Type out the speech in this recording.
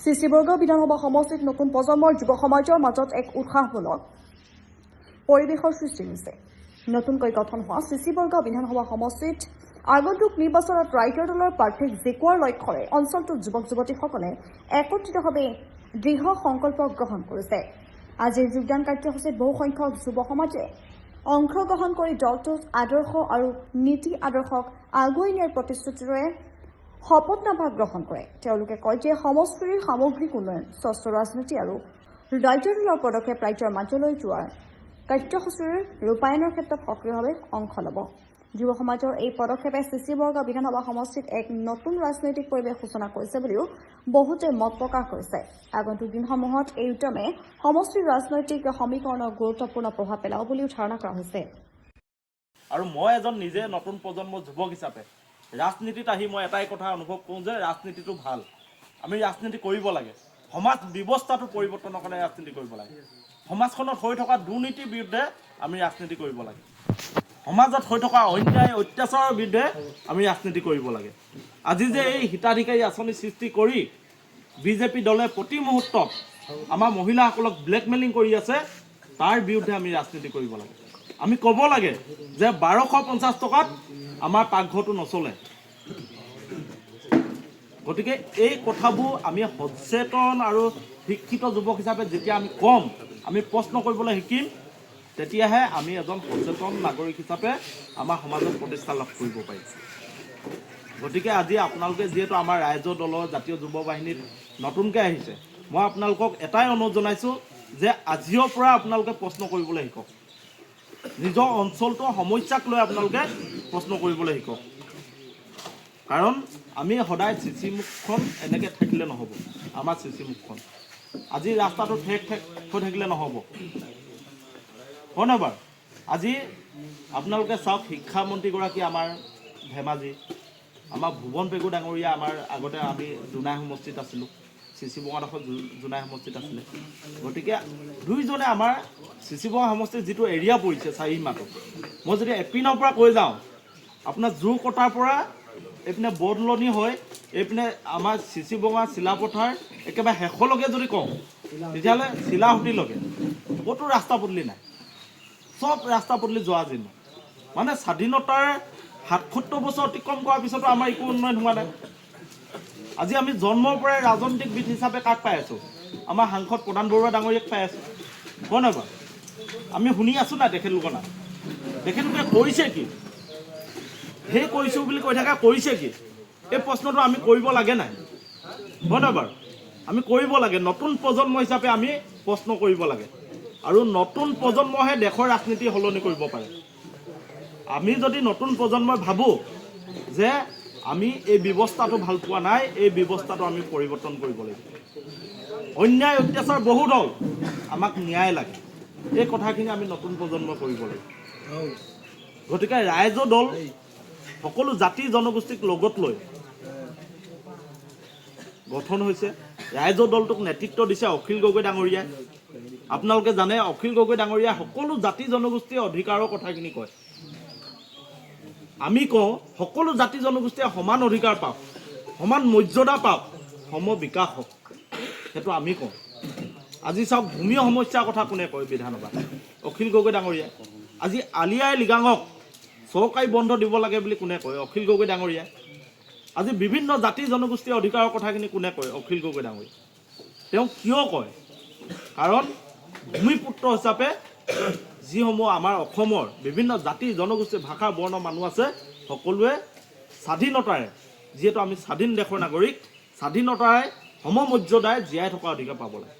চিচিবৰগাঁও বিধানসভা সমষ্টিত নতুন প্ৰজন্মৰ যুৱ সমাজৰ মাজত এক উৎসাহমূলক পৰিৱেশৰ সৃষ্টি হৈছে। নতুনকৈ গঠন হোৱা চিচিবৰগাঁও বিধানসভা সমষ্টিত আগন্তুক নিৰ্বাচনত ৰাইজৰ দলৰ প্ৰাৰ্থীক জিকোৱাৰ লক্ষ্যৰে অঞ্চলটোৰ যুৱক-যুৱতীসকলে একত্ৰিতভাৱে দৃঢ় সংকল্প গ্ৰহণ কৰিছে। আজিৰ যোগদান কাৰ্যসূচীত বহুসংখ্যক যুৱ সমাজে অংশগ্ৰহণ কৰি দলটোৰ আদৰ্শ আৰু নীতি আদৰ্শক আগুৱাই নিয়াৰ প্ৰতিশ্ৰুতিৰে শপতনামা গ্ৰহণ কৰে। তেওঁলোকে কয় যে সমষ্টিৰ সামগ্ৰিক উন্নয়ন, স্বচ্ছ ৰাজনীতি আৰু ৰাইজৰ দলৰ পদক্ষেপ ৰাইজৰ মাজলৈ যোৱাৰ কাৰ্যসূচীৰ ৰূপায়ণৰ ক্ষেত্ৰত সক্ৰিয়ভাৱে অংশ ল'ব। যুৱ সমাজৰ এই পদক্ষেপে চিচিবৰগাঁও বিধানসভা সমষ্টিত এক নতুন ৰাজনৈতিক পৰিৱেশ সূচনা কৰিছে বুলিও বহুতে মত প্ৰকাশ কৰিছে। আগন্তুক দিনসমূহত এই উদ্যমে সমষ্টিৰ ৰাজনৈতিক সমীকৰণৰ গুৰুত্বপূৰ্ণ প্ৰভাৱ পেলাব বুলিও ধাৰণা কৰা হৈছে। আৰু মই এজন নিজে নতুন প্ৰজন্মৰ যুৱক হিচাপে ৰাজনীতিত আহি মই এটাই কথা অনুভৱ কৰোঁ যে ৰাজনীতিটো ভাল। আমি ৰাজনীতি কৰিব লাগে। সমাজ ব্যৱস্থাটো পৰিৱৰ্তনৰ কাৰণে ৰাজনীতি কৰিব লাগে। সমাজখনত হৈ থকা দুৰ্নীতিৰ বিৰুদ্ধে আমি ৰাজনীতি কৰিব লাগে। সমাজত হৈ থকা অন্যায় অত্যাচাৰৰ বিৰুদ্ধে আমি ৰাজনীতি কৰিব লাগে। আজি যে এই হিতাধিকাৰী আঁচনি সৃষ্টি কৰি বিজেপি দলে প্ৰতি মুহূৰ্তত আমাৰ মহিলাসকলক ব্লেকমেইলিং কৰি আছে, তাৰ বিৰুদ্ধে আমি ৰাজনীতি কৰিব লাগে। আমি ক'ব লাগে যে 1250 টকাত আমাৰ পাকঘৰটো নচলে। গতিকে এই কথাবোৰ আমি সচেতন আৰু শিক্ষিত যুৱক হিচাপে যেতিয়া আমি ক'ম, আমি প্ৰশ্ন কৰিবলৈ শিকিম, তেতিয়াহে আমি এজন সচেতন নাগৰিক হিচাপে আমাৰ সমাজত প্ৰতিষ্ঠা লাভ কৰিব পাৰিম। গতিকে আজি আপোনালোকে যিহেতু আমাৰ ৰাইজৰ দলৰ জাতীয় যুৱ বাহিনীত নতুনকৈ আহিছে, মই আপোনালোকক এটাই অনুৰোধ জনাইছোঁ যে আজিৰ পৰা আপোনালোকে প্ৰশ্ন কৰিবলৈ শিকক। নিজৰ অঞ্চলটোৰ সমস্যাক লৈ আপোনালোকে প্ৰশ্ন কৰিবলৈ শিকক। কাৰণ আমি সদায় চিচি মুখখন এনেকৈ থাকিলে নহ'ব। আমাৰ চিচি মুখখন আজি ৰাস্তাটো ঠেক হৈ থাকিলে নহ'ব। হয় নহয় বাৰু? আজি আপোনালোকে চাওক, শিক্ষামন্ত্ৰীগৰাকী আমাৰ ধেমাজি, আমাৰ ভুৱন পেগু ডাঙৰীয়া আমাৰ আগতে আমি জোনাই সমষ্টিত আছিলোঁ, চিচিবৰগাঁও জোনাই সমষ্টিত আছিলে। গতিকে দুইজনে আমাৰ চিচিবৰগাঁও সমষ্টিত যিটো এৰিয়া পৰিছে চাৰিসীমাটো, মই যদি এপিনৰ পৰা কৈ যাওঁ, আপোনাৰ জোৰ কটাৰ পৰা এইপিনে বৰদলনি হৈ এইপিনে আমাৰ চিচিবৰগাঁও চিলাপথাৰ একেবাৰে শেষলৈকে যদি কওঁ, তেতিয়াহ'লে চিলাহুটিলৈকে ক'তো ৰাস্তা পদূলি নাই। চব ৰাস্তা পদূলি যোৱা যেন। মানে স্বাধীনতাৰ ৭৭ বছৰ অতিক্ৰম কৰাৰ পিছতো আমাৰ একো উন্নয়ন হোৱা নাই। আজি আমি জন্মৰ পৰাই ৰাজনৈতিক বিদ হিচাপে কাক পাই আছোঁ? আমাৰ সাংসদ প্ৰধান বৰুৱা ডাঙৰীয়াক পাই আছোঁ। হয় নহয় বাৰু? আমি শুনি আছোঁ নাই তেখেতলোকৰ নাম? তেখেতলোকে কৰিছে কি? সেই কৰিছোঁ বুলি কৈ থকা কৰিছে কি? এই প্ৰশ্নটো আমি কৰিব লাগে নাই? হয় নহয় বাৰু? আমি কৰিব লাগে। নতুন প্ৰজন্ম হিচাপে আমি প্ৰশ্ন কৰিব লাগে। আৰু নতুন প্ৰজন্মহে দেশৰ ৰাজনীতি সলনি কৰিব পাৰে। আমি যদি নতুন প্ৰজন্মই ভাবোঁ যে আমি এই ব্যৱস্থাটো ভাল পোৱা নাই, এই ব্যৱস্থাটো আমি পৰিৱৰ্তন কৰিব লাগিব। অন্যায় অত্যাচাৰ বহু দল, আমাক ন্যায় লাগে। এই কথাখিনি আমি নতুন প্ৰজন্মই কৰিব লাগিব। গতিকে ৰাইজৰ দল সকলো জাতি জনগোষ্ঠীক লগত লৈ গঠন হৈছে। ৰাইজৰ দলটোক নেতৃত্ব দিছে অখিল গগৈ ডাঙৰীয়াই। আপোনালোকে জানে, অখিল গগৈ ডাঙৰীয়াই সকলো জাতি জনগোষ্ঠীৰ অধিকাৰৰ কথাখিনি কয়। আমি কওঁ সকলো জাতি জনগোষ্ঠীয়ে সমান অধিকাৰ পাওক, সমান মৰ্যাদা পাওক, সম বিকাশ হওক। সেইটো আমি কওঁ। আজি চাওক, ভূমি সমস্যাৰ কথা কোনে কয় বিধানসভাত? অখিল গগৈ ডাঙৰীয়াই। আজি আলি আই লৃগাঙক চৰকাৰী বন্ধ দিব লাগে বুলি কোনে কয়? অখিল গগৈ ডাঙৰীয়াই। আজি বিভিন্ন জাতি জনগোষ্ঠীৰ অধিকাৰৰ কথাখিনি কোনে কয়? অখিল গগৈ ডাঙৰীয়া। তেওঁ কিয় কয়? কাৰণ ভূমিপুত্ৰ হিচাপে যিসমূহ আমাৰ অসমৰ বিভিন্ন জাতি জনগোষ্ঠী ভাষা বৰ্ণ মানুহ আছে, সকলোৱে স্বাধীনতাৰে, যিহেতু আমি স্বাধীন দেশৰ নাগৰিক, স্বাধীনতাৰে সমমৰ্যাদাৰে জীয়াই থকাৰ অধিকাৰ পাব লাগে।